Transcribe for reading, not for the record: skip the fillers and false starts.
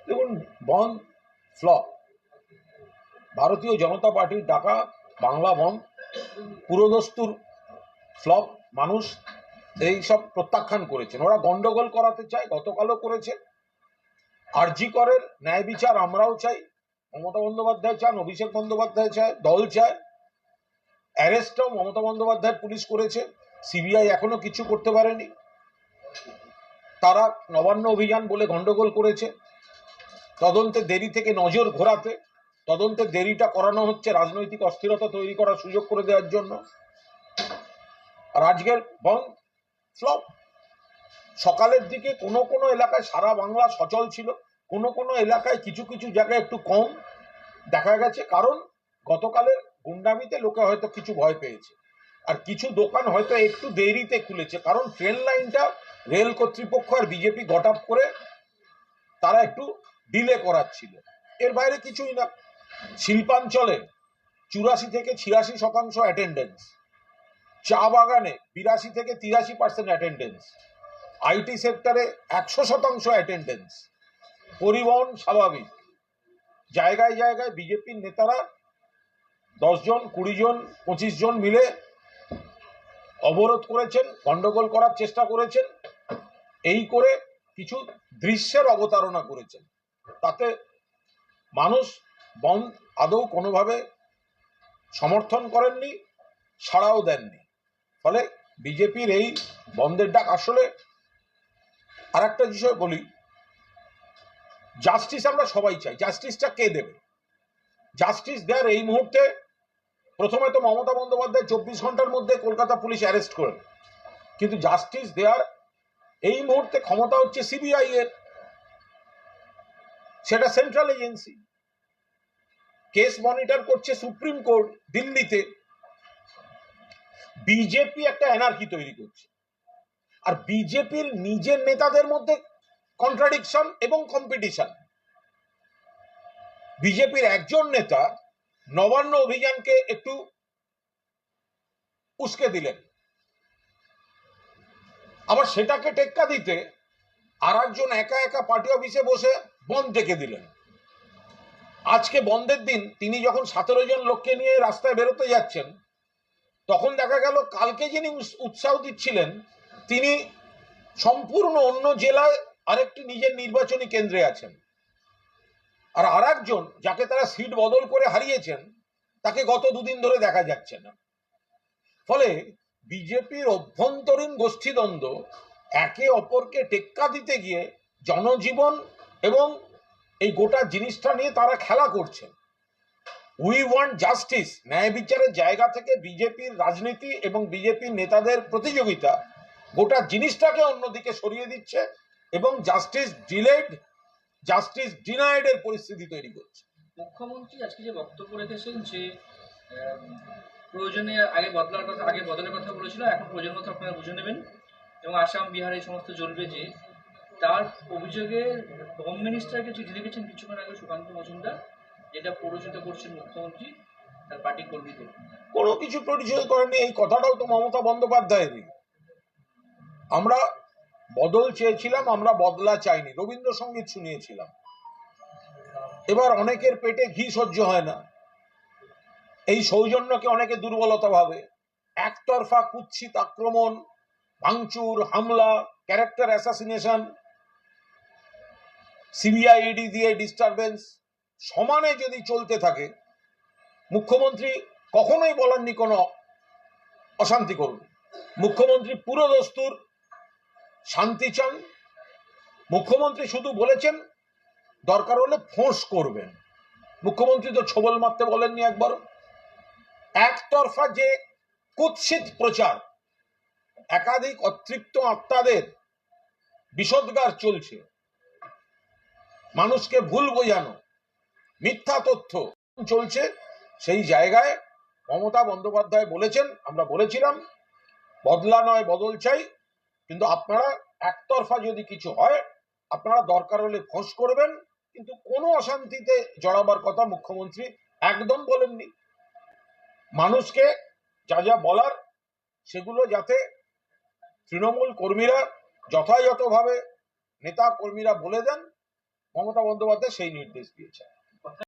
দেখুন, বন্ধ ফ্লপ। ভারতীয় জনতা পার্টির ডাকা বাংলা বন্ধ পুরোদস্তুর ফ্লপ। মানুষ এই সব প্রত্যাখ্যান করেছেন। ওরা গন্ডগোল করাতে চায়, গতকালও করেছে। আরজি করের ন্যায় বিচার আমরাও চাই, মমতা বন্দ্যোপাধ্যায় চান, অভিষেক বন্দ্যোপাধ্যায় চায়, দল চায়। অ্যারেস্টও মমতা বন্দ্যোপাধ্যায় পুলিশ করেছে, সিবিআই এখনো কিছু করতে পারেনি। তারা নবান্ন অভিযান বলে গন্ডগোল করেছে, তদন্তে দেরি থেকে নজর ঘোরাতে। তদন্তের দেরিটা করানো হচ্ছে রাজনৈতিক অস্থিরতা তৈরি করার সুযোগ করে দেওয়ার জন্য। আর আজকের বন্ধ ফ্লপ। সকালের দিকে কোনো কোনো এলাকায় সারা বাংলা সচল ছিল, কোনো কোনো এলাকায় কিছু কিছু জায়গায় একটু কম দেখা গেছে, কারণ গতকালের গুন্ডামিতে লোকে হয়তো কিছু ভয় পেয়েছে। আর কিছু দোকান হয়তো একটু দেরিতে খুলেছে, কারণ ট্রেন লাইনটা রেল কর্তৃপক্ষ আর বিজেপি গট আপ করে তারা একটু ডিলে করাচ্ছিল। এর বাইরে কিছুই না। শিল্পাঞ্চলে 84 থেকে 86% অ্যাটেন্ডেন্স, চা বাগানে 82 থেকে 83% অ্যাটেন্ডেন্স, আইটি সেক্টরে 100% অ্যাটেন্ডেন্স, পরিবহন স্বাভাবিক। জায়গায় জায়গায় বিজেপির নেতারা 10 জন, 20 জন, 25 জন মিলে অবরোধ করেছেন, গন্ডগোল করার চেষ্টা করেছেন, এই করে কিছু দৃশ্যের অবতারণা করেছেন। তাতে মানুষ বন্ধ আদৌ কোনোভাবে সমর্থন করেননি, সাড়াও দেননি। ফলে বিজেপির এই বন্ধের ডাক আসলে, আর একটা বিষয় বলি, জাস্টিস আমরা সবাই চাই। জাস্টিসটা কে দেবে? জাস্টিস দেওয়ার এই মুহূর্তে প্রথমে তো মমতা বন্দ্যোপাধ্যায় 24 ঘন্টার মধ্যে কলকাতা পুলিশ অ্যারেস্ট করেন, কিন্তু জাস্টিস দেওয়ার এই মুহূর্তে ক্ষমতা হচ্ছে সিবিআই এর। সেটা সেন্ট্রাল এজেন্সি। কেস মনিটর করছে সুপ্রিম কোর্ট দিল্লিতে। বিজেপি একটা এনার্কি তৈরি করছে, আর বিজেপির নিজের নেতাদের মধ্যে কন্ট্রাডিকশন এবং কম্পিটিশন। বিজেপির একজন নেতা নবান্ন অভিযানকে একটু উস্কে দিলেন, আবার সেটাকে টেক্কা দিতে আর একজন একা একা পার্টি অফিসে বসে বন্ধ ডেকে দিলেন। আজকে বন্ধের দিন তিনি যখন 17 জন লোককে নিয়ে রাস্তায় বেরোতে যাচ্ছেন, তখন দেখা গেল কালকে যিনি উৎসাহ দিচ্ছিলেন তিনি সম্পূর্ণ অন্য জেলায় আরেকটি নিজের নির্বাচনী কেন্দ্রে আছেন। আর আরেকজন যাকে তারা সিট বদল করে হারিয়েছেন, তাকে গত দুদিন ধরে দেখা যাচ্ছে না। ফলে বিজেপির অভ্যন্তরীণ গোষ্ঠীদ্বন্দ্ব একে অপরকে টেক্কা দিতে গিয়ে জনজীবন এবং এই গোটা জিনিসটা নিয়ে তারা খেলা করছে। উই ওয়ান্ট জাস্টিস, ন্যায় বিচারের জায়গা থেকে বিজেপির রাজনীতি এবং বিজেপির নেতাদের প্রতিযোগিতা গোটা জিনিসটাকে অন্যদিকে সরিয়ে দিচ্ছে এবং জাস্টিস ডিলেড, জাস্টিস ডিনাইড এর পরিস্থিতি তৈরি করছে। মুখ্যমন্ত্রী আজকে যে বক্তব্য রেখেছেন যে প্রয়োজনে আগে বদলের কথা বলেছিল, এখন প্রয়োজন মতো আপনারা বুঝে নেবেন এবং আসাম বিহার এই সমস্ত জ্বলবে, যে তার অভিযোগে হোম মিনিস্টারকে চিঠি লিখেছেন কিছুক্ষণ আগে সুকান্ত মজুমদার, যেটা প্ররোচিত করছেন মুখ্যমন্ত্রী তার পার্টি কর্মীদের। কোনো কিছু প্রতিষেধ করেনি, এই কথাটাও তো মমতা বন্দ্যোপাধ্যায়েরই। আমরা বদল চেয়েছিলাম, আমরা বদলা চাইনি, রবীন্দ্রসঙ্গীত শুনিয়েছিলাম। এবার অনেকের পেটে ঘি সহ্য হয় না, এই সৌজন্যকে অনেকে দুর্বলতা ভাবে। একতরফা কুৎসিত আক্রমণ, ভাঙচুর, হামলা, ক্যারেক্টার অ্যাসাসিনেশন, সিবিআইডি দিয়ে ডিস্টারবেন্স সমানে যদি চলতে থাকে, মুখ্যমন্ত্রী কখনোই বলেননি কোনো অশান্তি করুন। মুখ্যমন্ত্রী পুরো দস্তুর শান্তি চান। মুখ্যমন্ত্রী শুধু বলেছেন দরকার হলে ফোঁস করবেন। মুখ্যমন্ত্রী তো ছোবল মারতে বলেননি একবারও। একতরফা যে কুৎসিত প্রচার, একাধিক অতৃপ্ত আত্মাদের বিষোদ্গার চলছে, মানুষকে ভুল বোঝানো, মিথ্যা তথ্য চলছে, সেই জায়গায় মমতা বন্দ্যোপাধ্যায় বলেছেন, আমরা বলেছিলাম বদলা নয় বদল চাই, কিন্তু আপনারা একতরফা যদি কিছু হয় আপনারা দরকার হলে ফোঁস করবেন, কিন্তু কোনো অশান্তিতে জড়াবার কথা মুখ্যমন্ত্রী একদম বলেননি। মানুষকে যা যা বলার সেগুলো যাতে তৃণমূল কর্মীরা যথাযথভাবে নেতা কর্মীরা বলে দেন, মমতা বন্দ্যোপাধ্যায় সেই নির্দেশ দিয়েছেন।